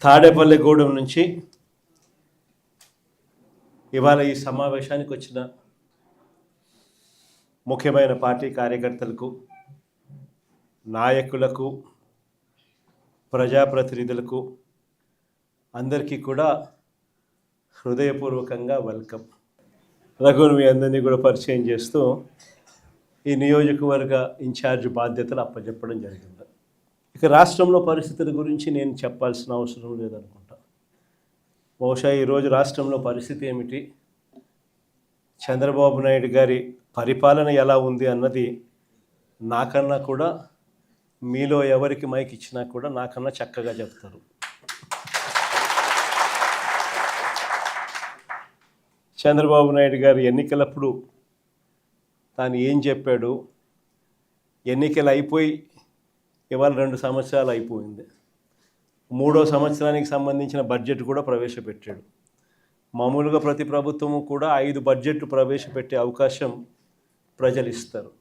తాడేపల్లిగూడెం నుంచి ఇవాళ ఈ సమావేశానికి వచ్చిన ముఖ్యమైన పార్టీ కార్యకర్తలకు, నాయకులకు, ప్రజాప్రతినిధులకు అందరికీ కూడా హృదయపూర్వకంగా వెల్కమ్. రఘుని మీ అందరినీ కూడా పరిచయం చేస్తూ ఈ నియోజకవర్గ ఇన్ఛార్జ్ బాధ్యతలు అప్పచెప్పడం జరిగింది. ఇక రాష్ట్రంలో పరిస్థితుల గురించి నేను చెప్పాల్సిన అవసరం లేదనుకుంటా. బహుశా ఈరోజు రాష్ట్రంలో పరిస్థితి ఏమిటి, చంద్రబాబు నాయుడు గారి పరిపాలన ఎలా ఉంది అన్నది నాకన్నా కూడా, మీలో ఎవరికి మైక్ ఇచ్చినా కూడా నాకన్నా చక్కగా చెప్తారు. చంద్రబాబు నాయుడు గారు ఎన్నికలప్పుడు తాను ఏం చెప్పాడు, ఎన్నికలు అయిపోయి ఇవాళ 2 సంవత్సరాలు అయిపోయింది. 3వ సంవత్సరానికి సంబంధించిన బడ్జెట్ కూడా ప్రవేశపెట్టాడు. మామూలుగా ప్రతి ప్రభుత్వము కూడా 5 బడ్జెట్లు ప్రవేశపెట్టే అవకాశం ప్రజలు ఇస్తారు.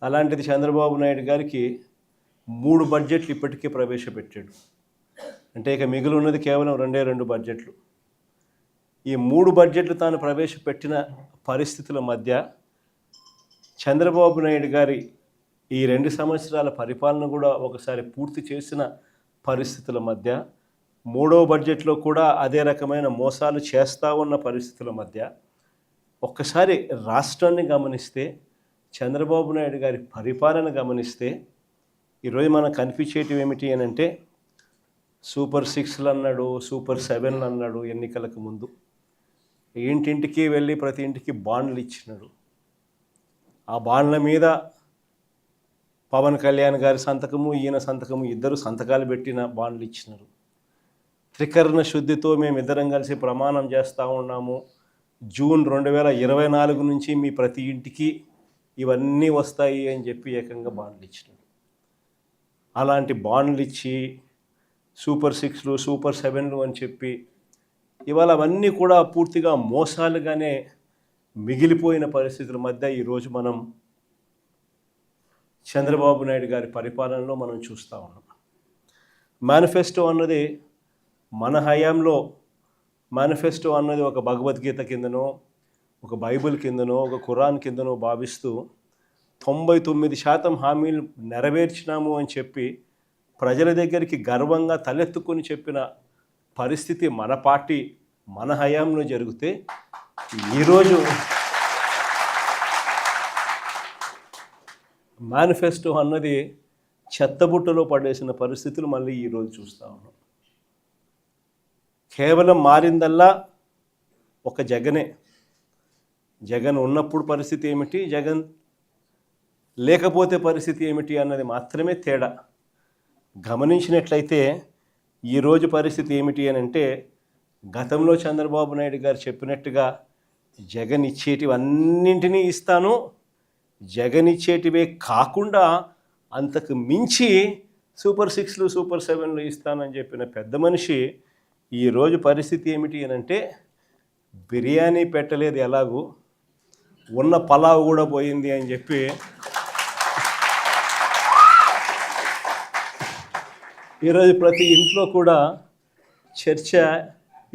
అలాంటిది చంద్రబాబు నాయుడు గారికి 3 బడ్జెట్లు ఇప్పటికే ప్రవేశపెట్టాడు. అంటే ఇక మిగిలి ఉన్నది కేవలం 2 బడ్జెట్లు. ఈ 3 బడ్జెట్లు తాను ప్రవేశపెట్టిన పరిస్థితుల మధ్య చంద్రబాబు నాయుడు గారి ఈ 2 సంవత్సరాల పరిపాలన కూడా ఒకసారి పూర్తి చేసిన పరిస్థితుల మధ్య, 3వ బడ్జెట్లో కూడా అదే రకమైన మోసాలు చేస్తూ ఉన్న పరిస్థితుల మధ్య ఒక్కసారి రాష్ట్రాన్ని గమనిస్తే, చంద్రబాబు నాయుడు గారి పరిపాలన గమనిస్తే ఈరోజు మనకు కనిపించేటివి ఏమిటి అని అంటే, సూపర్ 6లు అన్నాడు, సూపర్ 7లు అన్నాడు. ఎన్నికలకు ముందు ఇంటింటికి వెళ్ళి ప్రతి ఇంటికి బాండ్లు ఇచ్చినాడు. ఆ బాండ్ల మీద పవన్ కళ్యాణ్ గారి సంతకము, ఈయన సంతకము, ఇద్దరు సంతకాలు పెట్టిన బాండ్లు ఇచ్చినారు. త్రికరణ శుద్ధితో మేమిద్దరం కలిసి ప్రమాణం చేస్తూ ఉన్నాము, జూన్ 2024 నుంచి మీ ప్రతి ఇంటికి ఇవన్నీ వస్తాయి అని చెప్పి ఏకంగా బాండ్లు ఇచ్చినారు. అలాంటి బాండ్లు ఇచ్చి సూపర్ 6లు, సూపర్ 7లు అని చెప్పి ఇవాళ అవన్నీ కూడా పూర్తిగా మోసాలుగానే మిగిలిపోయిన పరిస్థితుల మధ్య ఈరోజు మనం చంద్రబాబు నాయుడు గారి పరిపాలనలో మనం చూస్తూ ఉన్నాం. మేనిఫెస్టో అన్నది మన హయాంలో, మేనిఫెస్టో అన్నది ఒక భగవద్గీత కిందనో, ఒక బైబిల్ కిందనో, ఒక ఖురాన్ కిందనో భావిస్తూ 99% హామీలు నెరవేర్చినాము అని చెప్పి ప్రజల దగ్గరికి గర్వంగా తలెత్తుకొని చెప్పిన పరిస్థితి మన పార్టీ, మన హయాంలో జరిగితే, ఈరోజు మేనిఫెస్టో అన్నది చెత్తబుట్టలో పడేసిన పరిస్థితులు మళ్ళీ ఈరోజు చూస్తూ ఉన్నాం. కేవలం మారిందల్లా ఒక జగనే. జగన్ ఉన్నప్పుడు పరిస్థితి ఏమిటి, జగన్ లేకపోతే పరిస్థితి ఏమిటి అన్నది మాత్రమే తేడా. గమనించినట్లయితే ఈరోజు పరిస్థితి ఏమిటి అని అంటే, గతంలో చంద్రబాబు నాయుడు గారు చెప్పినట్టుగా జగన్ ఇచ్చేటివన్నింటినీ ఇస్తాను, జగన్ ఇచ్చేటివే కాకుండా అంతకు మించి సూపర్ 6లు, సూపర్ 7లు ఇస్తానని చెప్పిన పెద్ద మనిషి ఈరోజు పరిస్థితి ఏమిటి అని అంటే, బిర్యానీ పెట్టలేదు ఎలాగూ, ఉన్న పలావ్ కూడా పోయింది అని చెప్పి ఈరోజు ప్రతి ఇంట్లో కూడా చర్చ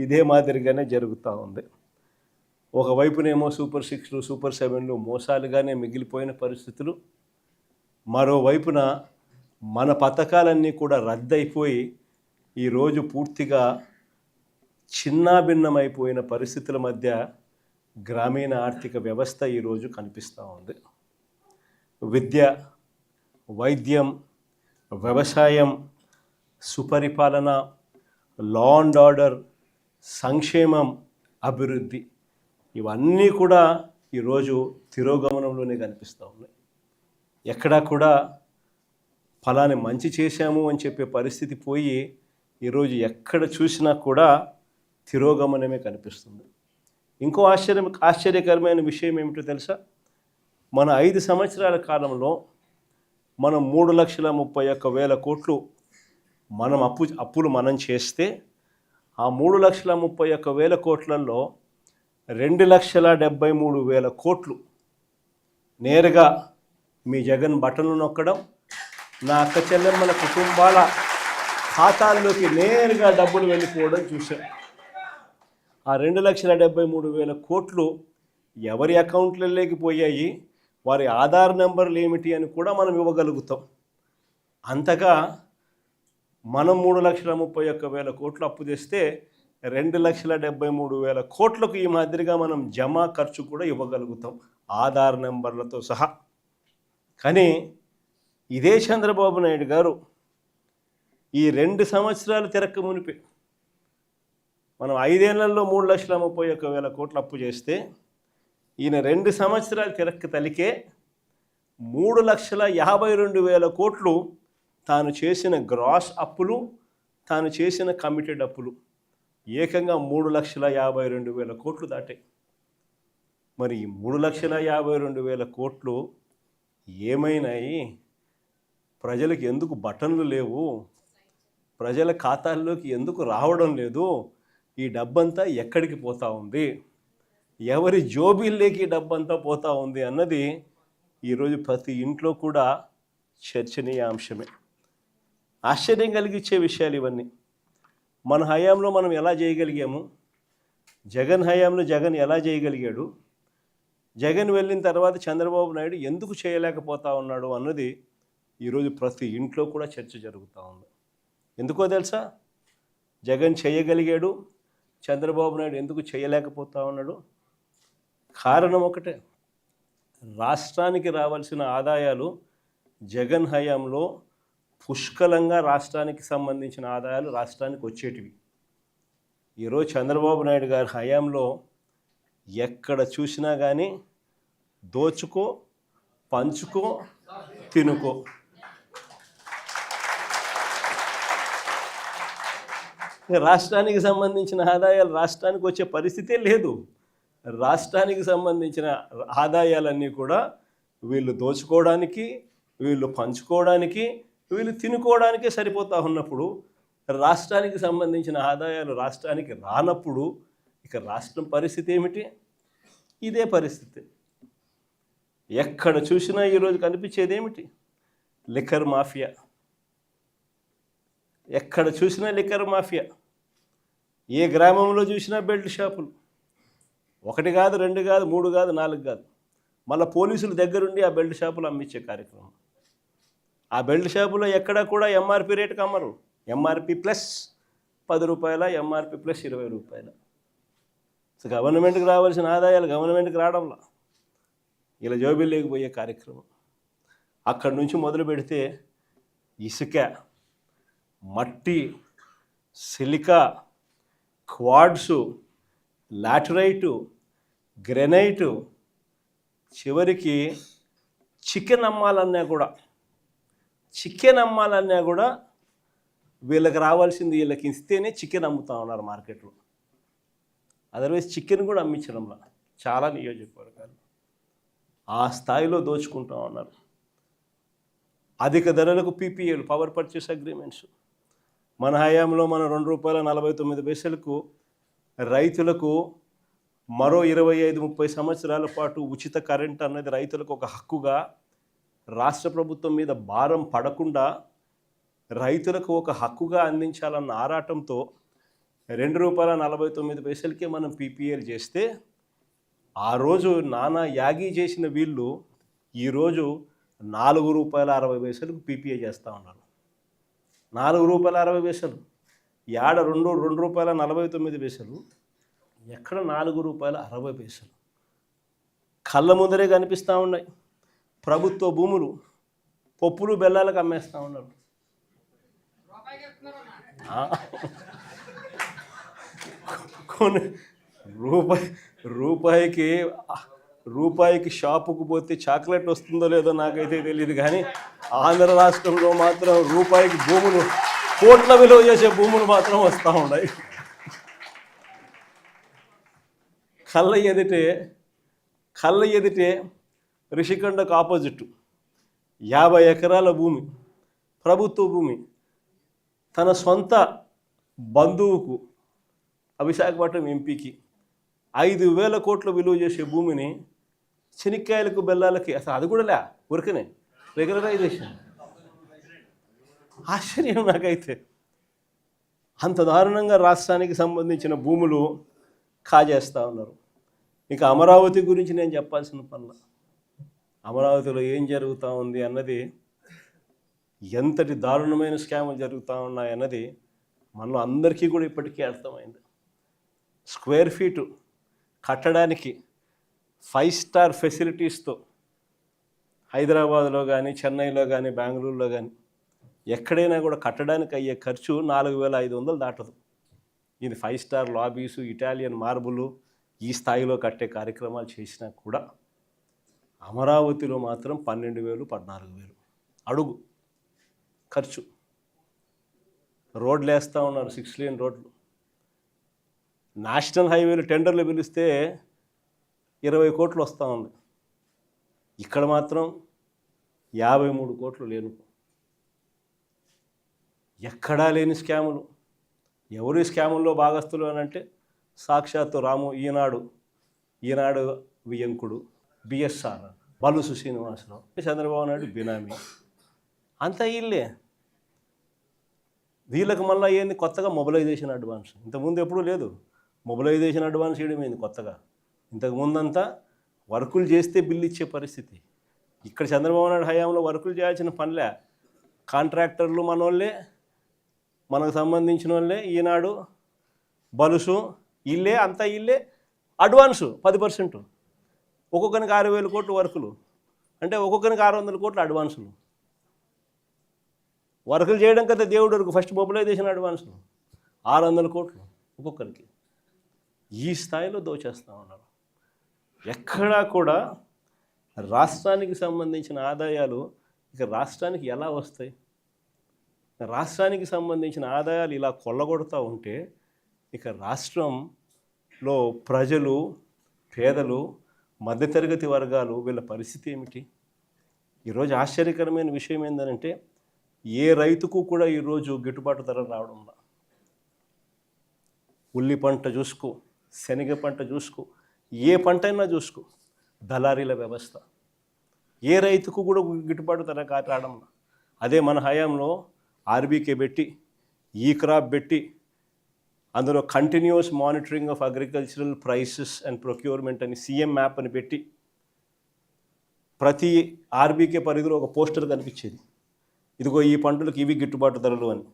ఇదే మాదిరిగానే జరుగుతూ ఉంది. ఒకవైపునేమో సూపర్ 6లు, సూపర్ 7లు మోసాలుగానే మిగిలిపోయిన పరిస్థితులు, మరోవైపున మన పథకాలన్నీ కూడా రద్దయిపోయి ఈరోజు పూర్తిగా చిన్నాభిన్నమైపోయిన పరిస్థితుల మధ్య గ్రామీణ ఆర్థిక వ్యవస్థ ఈరోజు కనిపిస్తూ ఉంది. విద్య, వైద్యం, వ్యవసాయం, సుపరిపాలన, లా అండ్ ఆర్డర్, సంక్షేమం, అభివృద్ధి, ఇవన్నీ కూడా ఈరోజు తిరోగమనంలోనే కనిపిస్తూ ఉన్నాయి. ఎక్కడా కూడా ఫలాని మంచి చేశాము అని చెప్పే పరిస్థితి పోయి ఈరోజు ఎక్కడ చూసినా కూడా తిరోగమనమే కనిపిస్తుంది. ఇంకో ఆశ్చర్యకరమైన విషయం ఏమిటో తెలుసా, మన 5 సంవత్సరాల కాలంలో మనం 3,31,000 కోట్లు మనం అప్పులు మనం చేస్తే, ఆ 3,31,000 కోట్లలో 2,73,000 కోట్లు నేరుగా మీ జగన్ బటన్లు నొక్కడం, నా అక్క చెల్లెమ్మల కుటుంబాల ఖాతాల్లోకి నేరుగా డబ్బులు వెళ్ళిపోవడం చూశాం. ఆ 2,73,000 కోట్లు ఎవరి అకౌంట్లలోకి పోయాయి, వారి ఆధార్ నెంబర్లు ఏమిటి అని కూడా మనం ఇవ్వగలుగుతాం. అంతగా మనం 3,31,000 కోట్లు అప్పు తెస్తే 2,73,000 కోట్లకు ఈ మాదిరిగా మనం జమా ఖర్చు కూడా ఇవ్వగలుగుతాం ఆధార్ నెంబర్లతో సహా. కానీ ఇదే చంద్రబాబు నాయుడు గారు ఈ 2 సంవత్సరాలు తిరక్క మునిపే మనం 5 ఏళ్లలో 3,31,000 కోట్లు అప్పు చేస్తే ఈయన 2 సంవత్సరాలు తిరక్క తలికే 3,52,000 కోట్లు తాను చేసిన గ్రాస్ అప్పులు, తాను చేసిన కమిటెడ్ అప్పులు ఏకంగా 3,52,000 కోట్లు దాటాయి. మరి ఈ 3,52,000 కోట్లు ఏమైనాయి? ప్రజలకు ఎందుకు బటన్లు లేవు? ప్రజల ఖాతాల్లోకి ఎందుకు రావడం లేదు? ఈ డబ్బంతా ఎక్కడికి పోతా ఉంది? ఎవరి జోబీల్లోకి ఈ డబ్బంతా పోతా ఉంది అన్నది ఈరోజు ప్రతి ఇంట్లో కూడా చర్చనీయాంశమే. ఆశ్చర్యం కలిగించే విషయాలు ఇవన్నీ. మన హయాంలో మనం ఎలా చేయగలిగాము? జగన్ హయాంలో జగన్ ఎలా చేయగలిగాడు? జగన్ వెళ్ళిన తర్వాత చంద్రబాబు నాయుడు ఎందుకు చేయలేకపోతా ఉన్నాడు అన్నది ఈరోజు ప్రతి ఇంట్లో కూడా చర్చ జరుగుతూ ఉంది. ఎందుకో తెలుసా? జగన్ చేయగలిగాడు, చంద్రబాబు నాయుడు ఎందుకు చేయలేకపోతా ఉన్నాడు? కారణం ఒకటే, రాష్ట్రానికి రావాల్సిన ఆదాయాలు జగన్ హయాంలో పుష్కలంగా రాష్ట్రానికి సంబంధించిన ఆదాయాలు రాష్ట్రానికి వచ్చేటివి. ఈరోజు చంద్రబాబు నాయుడు గారి హయాంలో ఎక్కడ చూసినా కానీ దోచుకో, పంచుకో, తినుకో. రాష్ట్రానికి సంబంధించిన ఆదాయాలు రాష్ట్రానికి వచ్చే పరిస్థితే లేదు. రాష్ట్రానికి సంబంధించిన ఆదాయాలన్నీ కూడా వీళ్ళు దోచుకోవడానికి, వీళ్ళు పంచుకోవడానికి, వీళ్ళు తినుకోవడానికే సరిపోతూ ఉన్నప్పుడు రాష్ట్రానికి సంబంధించిన ఆదాయాలు రాష్ట్రానికి రానప్పుడు ఇక రాష్ట్రం పరిస్థితి ఏమిటి? ఇదే పరిస్థితి. ఎక్కడ చూసినా ఈరోజు కనిపించేది ఏమిటి? Liquor mafia. ఎక్కడ చూసినా లిక్కర్ మాఫియా. ఏ గ్రామంలో చూసినా బెల్ట్ షాపులు. 1 కాదు, 2 కాదు, 3 కాదు, 4 కాదు. మళ్ళీ పోలీసుల దగ్గరుండి ఆ బెల్ట్ షాపులు అమ్మించే కార్యక్రమం. ఆ బెల్ట్ షాపులో ఎక్కడా కూడా ఎంఆర్పి రేటుకి అమ్మరు. ఎంఆర్పి ప్లస్ 10 రూపాయల, ఎంఆర్పి ప్లస్ 20 రూపాయల. సో గవర్నమెంట్కి రావాల్సిన ఆదాయాలు గవర్నమెంట్కి రావడంలా ఇలా జోబీల్లోకి పోయే కార్యక్రమం. అక్కడి నుంచి మొదలు పెడితే ఇసుక, మట్టి, సిలికా, క్వాడ్సు, లాటరైటు, గ్రెనైటు, చివరికి చికెన్ అమ్మాలన్నా కూడా వీళ్ళకి రావాల్సింది వీళ్ళకి ఇస్తేనే చికెన్ అమ్ముతా ఉన్నారు మార్కెట్లో. అదర్వైజ్ చికెన్ కూడా అమ్మించడంలా చాలా నియోజకవర్గాలు ఆ స్థాయిలో దోచుకుంటూ ఉన్నారు. అధిక ధరలకు పీపీఏలు, పవర్ పర్చేస్ అగ్రిమెంట్స్. మన హయాంలో మనం ₹2.49 రైతులకు మరో 25-30 సంవత్సరాల పాటు ఉచిత కరెంట్ అన్నది రైతులకు ఒక హక్కుగా, రాష్ట్ర ప్రభుత్వం మీద భారం పడకుండా రైతులకు ఒక హక్కుగా అందించాలన్న ఆరాటంతో ₹2.49 మనం పీపీఏలు చేస్తే ఆ రోజు నానా యాగి చేసిన వీళ్ళు ఈరోజు ₹4.60 పీపీఏ చేస్తూ ఉన్నారు. ₹4.60. యాడ ₹2.49. ఎక్కడ ₹4.60. కళ్ళ ముందరే కనిపిస్తూ ఉన్నాయి. ప్రభుత్వ భూములు పప్పులు బెల్లాలకు అమ్మేస్తూ ఉన్నారు. కొన్ని రూపాయికి షాపుకు పోతే చాక్లెట్ వస్తుందో లేదో నాకైతే తెలియదు, కానీ ఆంధ్ర రాష్ట్రంలో మాత్రం రూపాయికి భూములు, కోట్ల విలువ చేసే భూములు మాత్రం వస్తూ ఉన్నాయి. కళ్ళ ఎదిటే రిషికొండకు ఆపోజిట్ 50 ఎకరాల భూమి, ప్రభుత్వ భూమి, తన సొంత బంధువుకు, విశాఖపట్నం ఎంపీకి 5,000 కోట్ల విలువ చేసే భూమిని శనిక్కాయలకు బెల్లాలకి, అసలు అది కూడా లే, ఊరికనే రెగ్యులరైజేషన్. ఆశ్చర్యం నాకైతే. అంత దారుణంగా రాష్ట్రానికి సంబంధించిన భూములు కాజేస్తూ ఉన్నారు. ఇక అమరావతి గురించి నేను చెప్పాల్సిన పనుల, అమరావతిలో ఏం జరుగుతూ ఉంది అన్నది, ఎంతటి దారుణమైన స్కాములు జరుగుతూ ఉన్నాయన్నది మనలో అందరికీ కూడా ఇప్పటికీ అర్థమైంది. స్క్వేర్ ఫీటు కట్టడానికి 5 స్టార్ ఫెసిలిటీస్తో హైదరాబాద్లో కానీ, చెన్నైలో కానీ, బెంగళూరులో కానీ ఎక్కడైనా కూడా కట్టడానికి అయ్యే ఖర్చు 4,500 దాటదు. ఇది 5 స్టార్ లాబీసు, ఇటాలియన్ మార్బులు ఈ స్థాయిలో కట్టే కార్యక్రమాలు చేసినా కూడా అమరావతిలో మాత్రం 12,000, 14,000 అడుగు ఖర్చు. రోడ్లు వేస్తూ ఉన్నారు, 6 లేన్ రోడ్లు. నేషనల్ హైవేలు టెండర్లు పిలిస్తే 20 కోట్లు వస్తూ ఉంది. ఇక్కడ మాత్రం 53 కోట్లు లేను. ఎక్కడా లేని స్కాములు. ఎవరు ఈ స్కాముల్లో భాగస్తులు అని అంటే సాక్షాత్తు రాము, ఈనాడు వియంకుడు, బిఎస్ఆర్, బలుసు శ్రీనివాసరావు, చంద్రబాబు నాయుడు బినామీ, అంతా వీళ్ళే. వీళ్ళకి మళ్ళీ ఏంది కొత్తగా మొబిలైజేషన్ అడ్వాన్స్. ఇంతకుముందు ఎప్పుడూ లేదు మొబిలైజేషన్ అడ్వాన్స్ చేయడమైంది కొత్తగా. ఇంతకుముందంతా వర్కులు చేస్తే బిల్లు ఇచ్చే పరిస్థితి. ఇక్కడ చంద్రబాబు నాయుడు హయాంలో వర్కులు చేయాల్సిన పనిలే. కాంట్రాక్టర్లు మనోళ్ళే, మనకు సంబంధించిన వాళ్ళే, ఈనాడు, బలుసు, ఇల్లే, అంతా ఇల్లే. అడ్వాన్సు 10%, ఒక్కొక్కరికి 6,000 కోట్లు వర్కులు అంటే ఒక్కొక్కరికి 600 కోట్లు అడ్వాన్సులు. వర్కులు చేయడం కదా దేవుడు వరకు ఫస్ట్ మొబిలైజేషన్ అడ్వాన్సులు 600 కోట్లు ఒక్కొక్కరికి. ఈ స్థాయిలో దోచేస్తూ ఉన్నారు. ఎక్కడా కూడా రాష్ట్రానికి సంబంధించిన ఆదాయాలు ఇక రాష్ట్రానికి ఎలా వస్తాయి? రాష్ట్రానికి సంబంధించిన ఆదాయాలు ఇలా కొల్లగొడుతూ ఉంటే ఇక రాష్ట్రంలో ప్రజలు, పేదలు, మధ్యతరగతి వర్గాలు వీళ్ళ పరిస్థితి ఏమిటి? ఈరోజు ఆశ్చర్యకరమైన విషయం ఏంటంటే ఏ రైతుకు కూడా ఈరోజు గిట్టుబాటు ధర రావడం లేదు. ఉల్లి పంట చూసుకో, శనగ పంట చూసుకో, ఏ పంట అయినా చూసుకో, దళారీల వ్యవస్థ. ఏ రైతుకు కూడా గిట్టుబాటు ధర రావడం. అదే మన హయాంలో ఆర్బీకే పెట్టి, ఈ క్రాప్ పెట్టి, అందులో continuous monitoring of agricultural prices and procurement అని సీఎం మ్యాప్ అని పెట్టి ప్రతి ఆర్బీకే పరిధిలో ఒక పోస్టర్ కనిపించేది. ఇదిగో ఈ పంటలకు ఇవి గిట్టుబాటు ధరలు అని.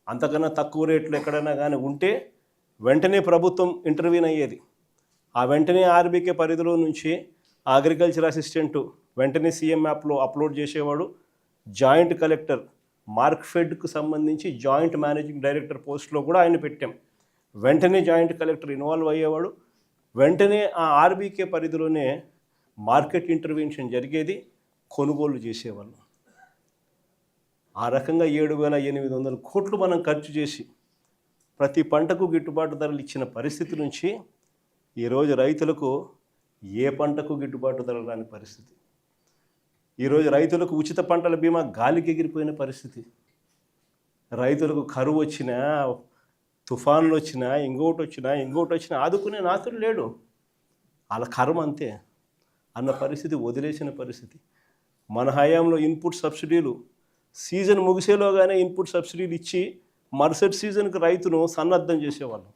అంతకన్నా తక్కువ రేట్లు ఎక్కడైనా కానీ ఉంటే వెంటనే ప్రభుత్వం ఇంటర్వ్యూన్ అయ్యేది. ఆ వెంటనే ఆర్బీకే పరిధిలో నుంచి అగ్రికల్చర్ అసిస్టెంటు వెంటనే సీఎం యాప్లో అప్లోడ్ చేసేవాడు. జాయింట్ కలెక్టర్ మార్క్ఫెడ్కు సంబంధించి జాయింట్ మేనేజింగ్ డైరెక్టర్ పోస్ట్లో కూడా ఆయన పెట్టాం. వెంటనే జాయింట్ కలెక్టర్ ఇన్వాల్వ్ అయ్యేవాడు. వెంటనే ఆ ఆర్బీకే పరిధిలోనే మార్కెట్ ఇంటర్వెన్షన్ జరిగేది, కొనుగోలు చేసేవాళ్ళు. ఆ రకంగా 7,800 కోట్లు మనం ఖర్చు చేసి ప్రతి పంటకు గిట్టుబాటు ధరలు ఇచ్చిన పరిస్థితి నుంచి ఈరోజు రైతులకు ఏ పంటకు గిట్టుబాటు ధరలు రాని పరిస్థితి. ఈరోజు రైతులకు ఉచిత పంటల బీమా గాలికి ఎగిరిపోయిన పరిస్థితి. రైతులకు కరువు వచ్చినా, తుఫాన్లు వచ్చినా, ఇంకోటి వచ్చినా ఆదుకునే నాతుడు లేడు. వాళ్ళ కర్మ అంతే అన్న పరిస్థితి, వదిలేసిన పరిస్థితి. మన హయాంలో ఇన్పుట్ సబ్సిడీలు సీజన్ ముగిసేలోగానే ఇన్పుట్ సబ్సిడీలు ఇచ్చి మరుసటి సీజన్కి రైతును సన్నద్ధం చేసేవాళ్ళం.